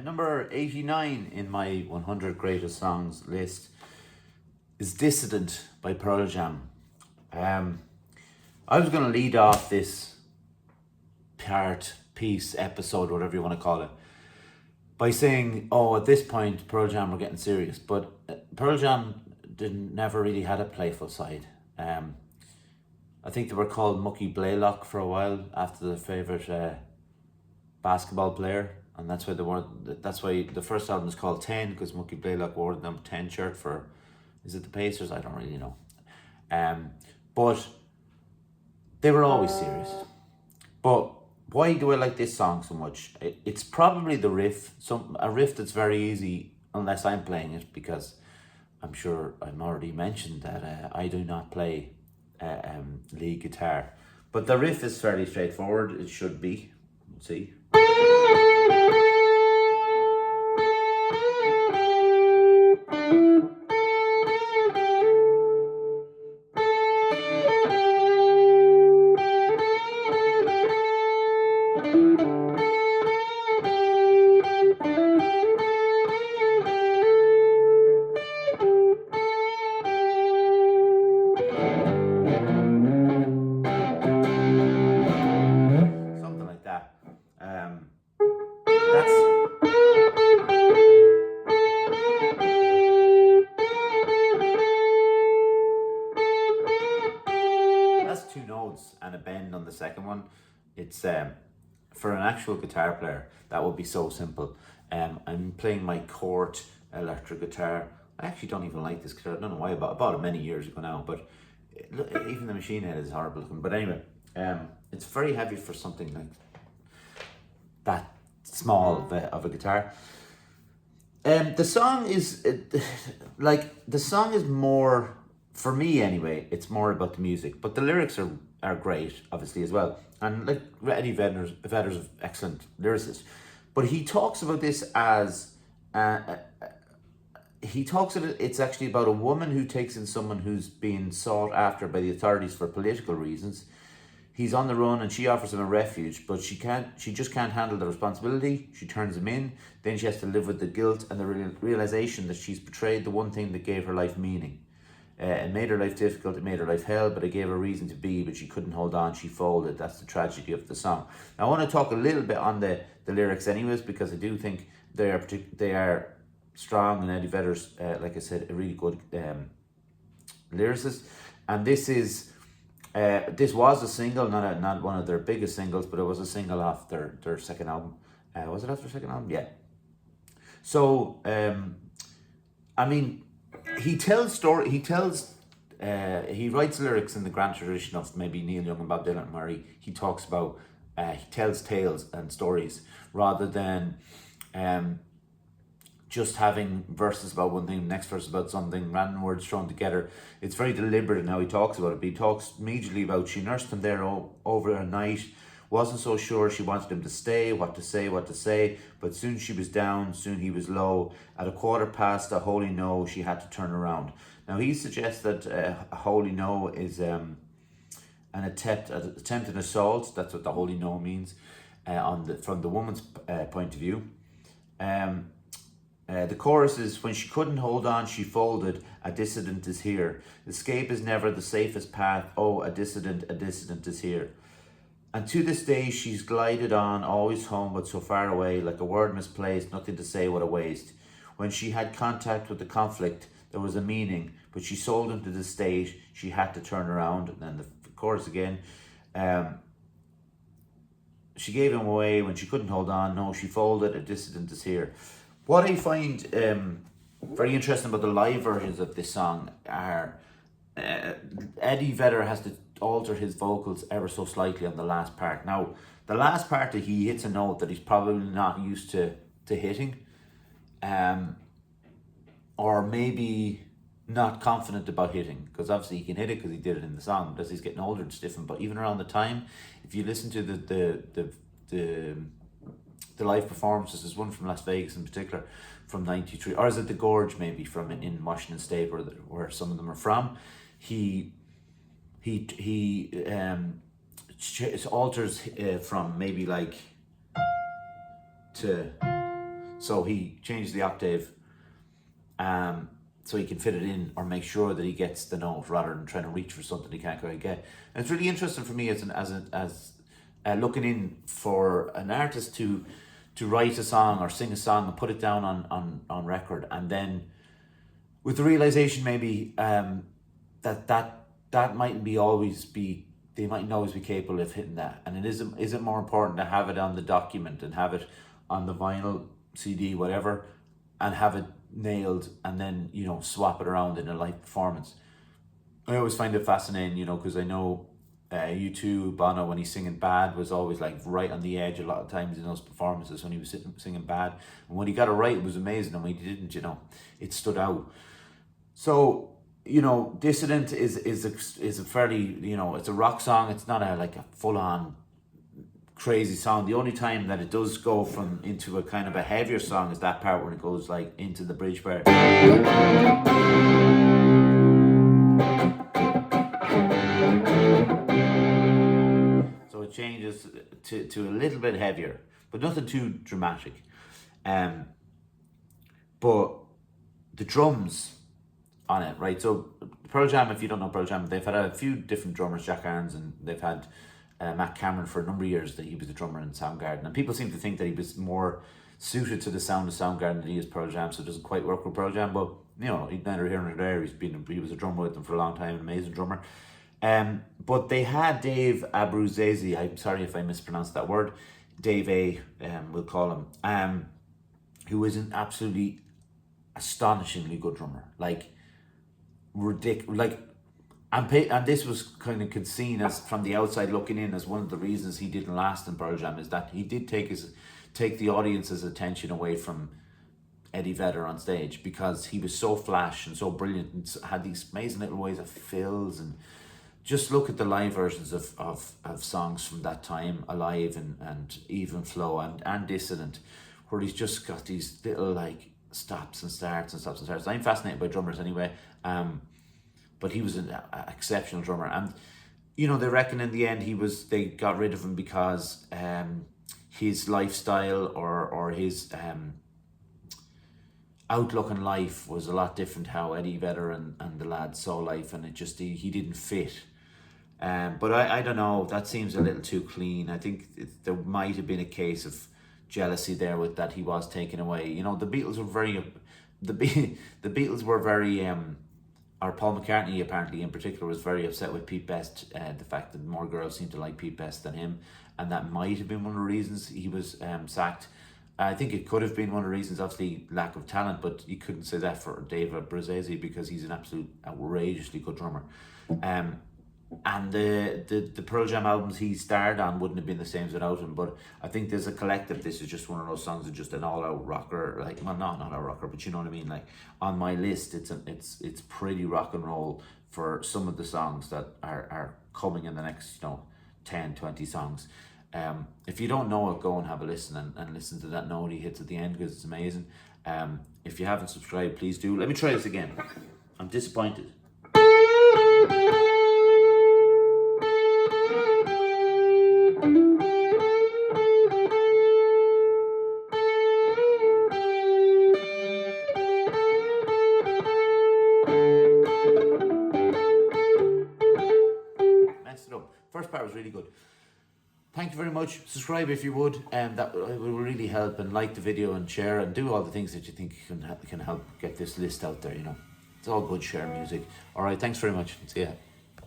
Number 89 in my 100 greatest songs list is Dissident by Pearl Jam. I was going to lead off this piece, episode, whatever you want to call it, by saying, oh, at this point, Pearl Jam were getting serious. But Pearl Jam never really had a playful side. I think they were called Mucky Blaylock for a while after their favourite basketball player. And that's why the first album is called 10, because Mucky Blaylock wore the number 10 shirt for, is it the Pacers? I don't really know. But they were always serious. But why do I like this song so much? It's probably the riff, a riff that's very easy unless I'm playing it, because I'm sure I'm already mentioned that I do not play lead guitar. But the riff is fairly straightforward, it should be. Let's see. Something like that. That's two notes and a bend on the second one. It's for an actual guitar player, that would be so simple. I'm playing my Cort electric guitar. I actually don't even like this guitar. I don't know why I bought it many years ago now, but even the machine head is horrible looking. But anyway, it's very heavy for something like that small of a guitar. The song is more, for me anyway, it's more about the music, but the lyrics are great, obviously, as well. And like Eddie Vedder's an excellent lyricist, but he talks about this as it's actually about a woman who takes in someone who's being sought after by the authorities for political reasons. He's on the run and she offers him a refuge, but she just can't handle the responsibility. She turns him in, then she has to live with the guilt and the realization that she's betrayed the one thing that gave her life meaning. It made her life difficult, it made her life hell, but it gave her reason to be, but she couldn't hold on, she folded. That's the tragedy of the song. Now, I want to talk a little bit on the lyrics anyways, because I do think they are strong, and Eddie Vedder's, like I said, a really good lyricist. And this was a single, not one of their biggest singles, but it was a single off their second album. Was it off their second album? Yeah. So, I mean, he writes lyrics in the grand tradition of maybe Neil Young and Bob Dylan, where he talks about, he tells tales and stories rather than just having verses about one thing, next verse about something, random words thrown together. It's very deliberate in how he talks about it. But he talks immediately about she nursed him there over a night, wasn't so sure she wanted him to stay, what to say, but soon she was down, soon he was low. At 1/4 a holy no, she had to turn around. Now he suggests that a holy no is an attempted assault. That's what the holy no means from the woman's point of view. The chorus is, when she couldn't hold on, she folded, a dissident is here. Escape is never the safest path, oh, a dissident is here. And to this day she's glided on, always home but so far away, like a word misplaced, nothing to say, what a waste. When she had contact with the conflict, there was a meaning, but she sold him to the state, she had to turn around. And then the chorus again, she gave him away when she couldn't hold on, no, she folded, a dissident is here. What I find very interesting about the live versions of this song are Eddie Vedder has to alter his vocals ever so slightly on the last part. Now, the last part that he hits a note that he's probably not used to hitting, or maybe not confident about hitting, because obviously he can hit it because he did it in the song, but as he's getting older it's different. But even around the time, if you listen to the live performances, there's one from Las Vegas in particular from '93, or is it the Gorge maybe from in Washington State where some of them are from. He alters from maybe like to So he changed the octave so he can fit it in or make sure that he gets the note rather than trying to reach for something he can't quite get. And it's really interesting for me as looking in for an artist to write a song or sing a song and put it down on record, and then with the realization maybe that mightn't be always be they mightn't always be capable of hitting that. And it is it more important to have it on the document and have it on the vinyl, CD, whatever, and have it nailed and then, you know, swap it around in a live performance. I always find it fascinating, you know, because I know U2, Bono, when he's singing Bad, was always like right on the edge a lot of times in those performances when he was singing Bad. And when he got it right, it was amazing. And when he didn't, you know, it stood out. So, you know, Dissident is a fairly, you know, it's a rock song. It's not like a full on crazy song. The only time that it does go from into a kind of a heavier song is that part when it goes like into the bridge part. So it changes to a little bit heavier, but nothing too dramatic. But the drums on it, right? So Pearl Jam, if you don't know Pearl Jam, they've had a few different drummers, Jack Irons, and they've had Matt Cameron for a number of years. That he was the drummer in Soundgarden, and people seem to think that he was more suited to the sound of Soundgarden than he is Pearl Jam, so it doesn't quite work with Pearl Jam. But you know, neither here nor there. He was a drummer with them for a long time, an amazing drummer. But they had Dave Abruzzese. I'm sorry if I mispronounced that word. Dave A. We'll call him. Who is an absolutely astonishingly good drummer. Like ridiculous. Like, and this was kind of seen as from the outside looking in as one of the reasons he didn't last in Pearl Jam, is that he did take the audience's attention away from Eddie Vedder on stage, because he was so flash and so brilliant and had these amazing little ways of fills. And just look at the live versions of songs from that time, Alive and Even Flow and Dissident, where he's just got these little like stops and starts and stops and starts. I'm fascinated by drummers anyway, but he was an exceptional drummer. And you know, they reckon in the end they got rid of him because his lifestyle or his outlook on life was a lot different how Eddie Vedder and the lads saw life, and it just he didn't fit. But I don't know, that seems a little too clean. I think there might have been a case of jealousy there with that he was taken away. You know, the Beatles were very or Paul McCartney apparently in particular was very upset with Pete Best, the fact that more girls seemed to like Pete Best than him, and that might have been one of the reasons he was sacked. I think it could have been one of the reasons, obviously lack of talent, but you couldn't say that for David Abruzzese because he's an absolute outrageously good drummer. And the Pearl Jam albums he starred on wouldn't have been the same without him. But I think there's a collective, this is just one of those songs of just an all-out rocker, like, well, not an all-out rocker, but you know what I mean. Like on my list, it's pretty rock and roll for some of the songs that are coming in the next 10, 20 songs. If you don't know it, go and have a listen and listen to that note he hits at the end, because it's amazing. If you haven't subscribed, please do. Let me try this again. I'm disappointed. Messed it up. First part was really good. Thank you very much. Subscribe if you would, and that will really help. And like the video and share and do all the things that you think can help get this list out there. You know, it's all good. Share music. All right. Thanks very much. See ya.